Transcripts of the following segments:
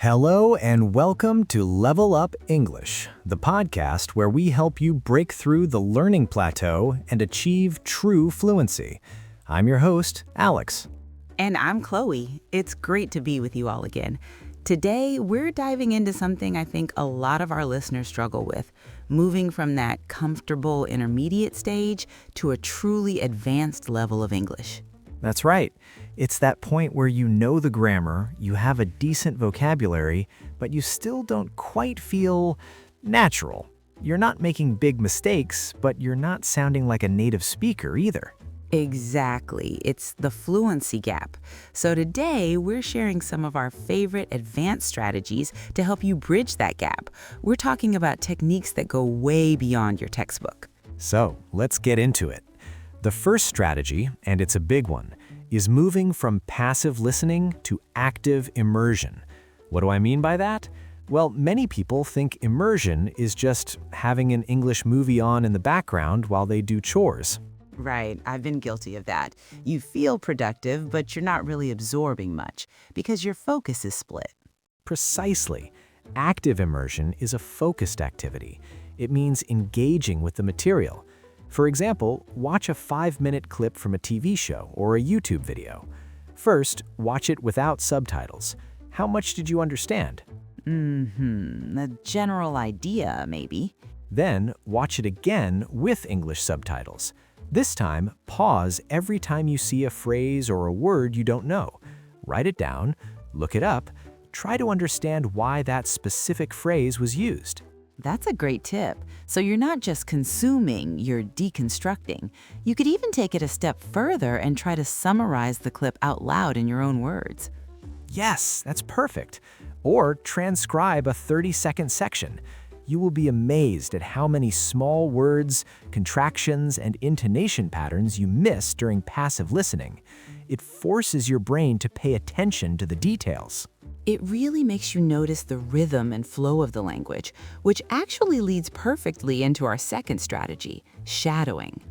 Hello and welcome to Level Up English, the podcast where we help you break through the learning plateau and achieve true fluency. I'm your host, Alex. And I'm Chloe. It's great to be with you all again. Today, we're diving into something I think a lot of our listeners struggle with, moving from that comfortable intermediate stage to a truly advanced level of English. That's right. It's that point where you know the grammar, you have a decent vocabulary, but you still don't quite feel natural. You're not making big mistakes, but you're not sounding like a native speaker either. Exactly. It's the fluency gap. So today, we're sharing some of our favorite advanced strategies to help you bridge that gap. We're talking about techniques that go way beyond your textbook. So let's get into it. The first strategy, and it's a big one, is moving from passive listening to active immersion. What do I mean by that? Well, many people think immersion is just having an English movie on in the background while they do chores. Right, I've been guilty of that. You feel productive, but you're not really absorbing much because your focus is split. Precisely. Active immersion is a focused activity. It means engaging with the material. For example, watch a 5-minute clip from a TV show or a YouTube video. First, watch it without subtitles. How much did you understand? The general idea, maybe. Then, watch it again with English subtitles. This time, pause every time you see a phrase or a word you don't know. Write it down, look it up, try to understand why that specific phrase was used. That's a great tip. So you're not just consuming, you're deconstructing. You could even take it a step further and try to summarize the clip out loud in your own words. Yes, that's perfect. Or transcribe a 30-second section. You will be amazed at how many small words, contractions, and intonation patterns you miss during passive listening. It forces your brain to pay attention to the details. It really makes you notice the rhythm and flow of the language, which actually leads perfectly into our second strategy, shadowing.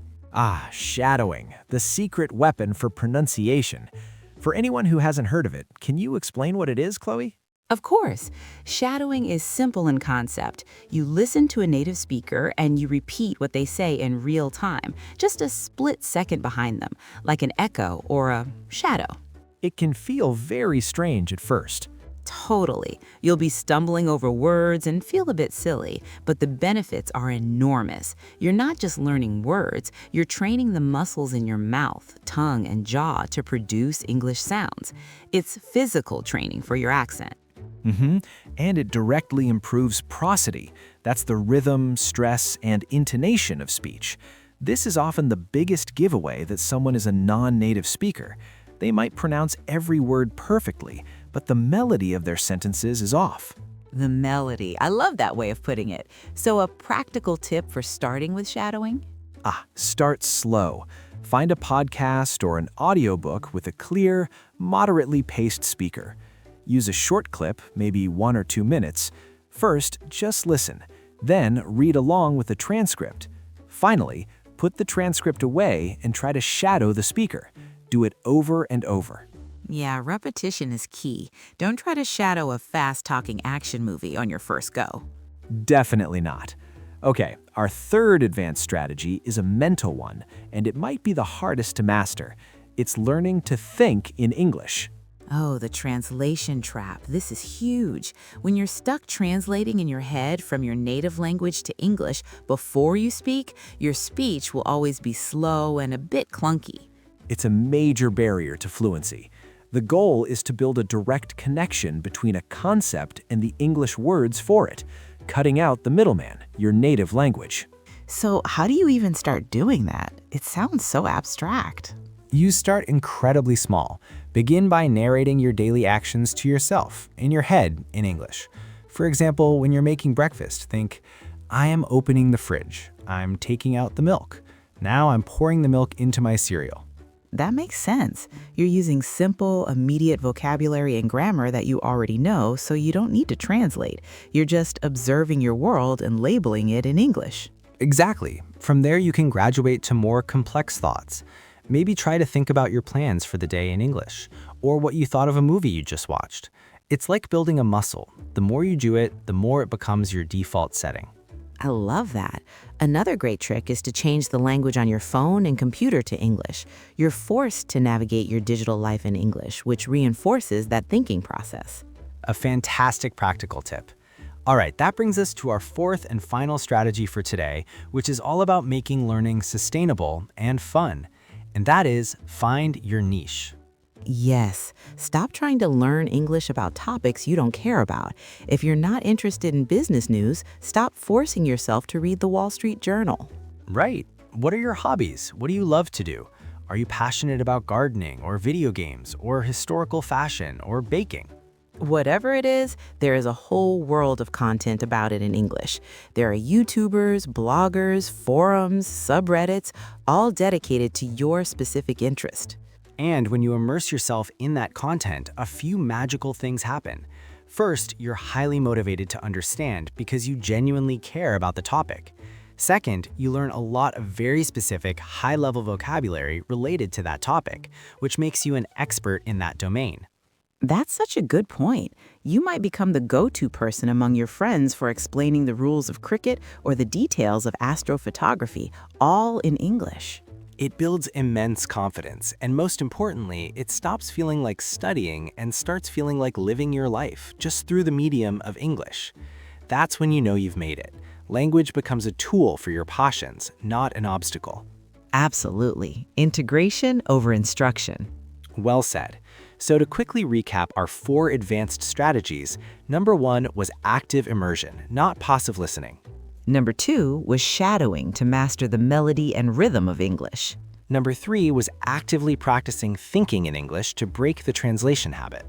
Shadowing, the secret weapon for pronunciation. For anyone who hasn't heard of it, can you explain what it is, Chloe? Of course, shadowing is simple in concept. You listen to a native speaker and you repeat what they say in real time, just a split second behind them, like an echo or a shadow. It can feel very strange at first. Totally. You'll be stumbling over words and feel a bit silly, but the benefits are enormous. You're not just learning words, you're training the muscles in your mouth, tongue, and jaw to produce English sounds. It's physical training for your accent. And it directly improves prosody. That's the rhythm, stress, and intonation of speech. This is often the biggest giveaway that someone is a non-native speaker. They might pronounce every word perfectly, but the melody of their sentences is off. The melody. I love that way of putting it. So a practical tip for starting with shadowing? Start slow. Find a podcast or an audiobook with a clear, moderately paced speaker. Use a short clip, maybe 1 or 2 minutes. First, just listen. Then, read along with the transcript. Finally, put the transcript away and try to shadow the speaker. Do it over and over. Yeah, repetition is key. Don't try to shadow a fast-talking action movie on your first go. Definitely not. Okay, our third advanced strategy is a mental one, and it might be the hardest to master. It's learning to think in English. Oh, the translation trap. This is huge. When you're stuck translating in your head from your native language to English before you speak, your speech will always be slow and a bit clunky. It's a major barrier to fluency. The goal is to build a direct connection between a concept and the English words for it, cutting out the middleman, your native language. So how do you even start doing that? It sounds so abstract. You start incredibly small. Begin by narrating your daily actions to yourself, in your head, in English. For example, when you're making breakfast, think, I am opening the fridge. I'm taking out the milk. Now I'm pouring the milk into my cereal. That makes sense. You're using simple, immediate vocabulary and grammar that you already know, so you don't need to translate. You're just observing your world and labeling it in English. Exactly. From there, you can graduate to more complex thoughts. Maybe try to think about your plans for the day in English, or what you thought of a movie you just watched. It's like building a muscle. The more you do it, the more it becomes your default setting. I love that. Another great trick is to change the language on your phone and computer to English. You're forced to navigate your digital life in English, which reinforces that thinking process. A fantastic practical tip. All right, that brings us to our fourth and final strategy for today, which is all about making learning sustainable and fun. And that is find your niche. Yes, stop trying to learn English about topics you don't care about. If you're not interested in business news, stop forcing yourself to read the Wall Street Journal. Right. What are your hobbies? What do you love to do? Are you passionate about gardening or video games or historical fashion or baking? Whatever it is, there is a whole world of content about it in English. There are YouTubers, bloggers, forums, subreddits, all dedicated to your specific interest. And when you immerse yourself in that content, a few magical things happen. First, you're highly motivated to understand because you genuinely care about the topic. Second, you learn a lot of very specific, high-level vocabulary related to that topic, which makes you an expert in that domain. That's such a good point. You might become the go-to person among your friends for explaining the rules of cricket or the details of astrophotography, all in English. It builds immense confidence, and most importantly, it stops feeling like studying and starts feeling like living your life just through the medium of English. That's when you know you've made it. Language becomes a tool for your passions, not an obstacle. Absolutely. Integration over instruction. Well said. So to quickly recap our 4 advanced strategies, number 1 was active immersion, not passive listening. Number 2 was shadowing to master the melody and rhythm of English. Number 3 was actively practicing thinking in English to break the translation habit.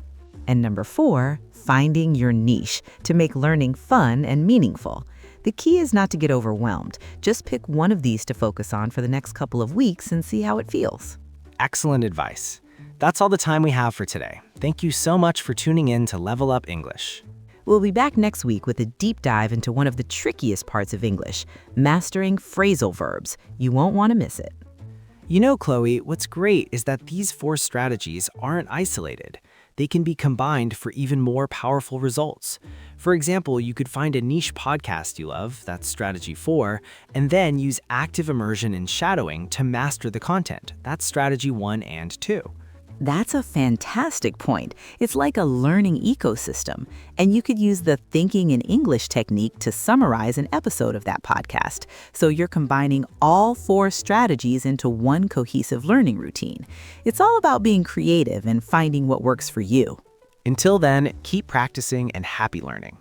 And number 4, finding your niche to make learning fun and meaningful. The key is not to get overwhelmed. Just pick one of these to focus on for the next couple of weeks and see how it feels. Excellent advice. That's all the time we have for today. Thank you so much for tuning in to Level Up English. We'll be back next week with a deep dive into one of the trickiest parts of English, mastering phrasal verbs. You won't want to miss it. You know, Chloe, what's great is that these 4 strategies aren't isolated. They can be combined for even more powerful results. For example, you could find a niche podcast you love, that's strategy 4, and then use active immersion and shadowing to master the content. That's strategy 1 and 2. That's a fantastic point. It's like a learning ecosystem, and you could use the thinking in English technique to summarize an episode of that podcast. So you're combining all 4 strategies into one cohesive learning routine. It's all about being creative and finding what works for you. Until then, keep practicing and happy learning.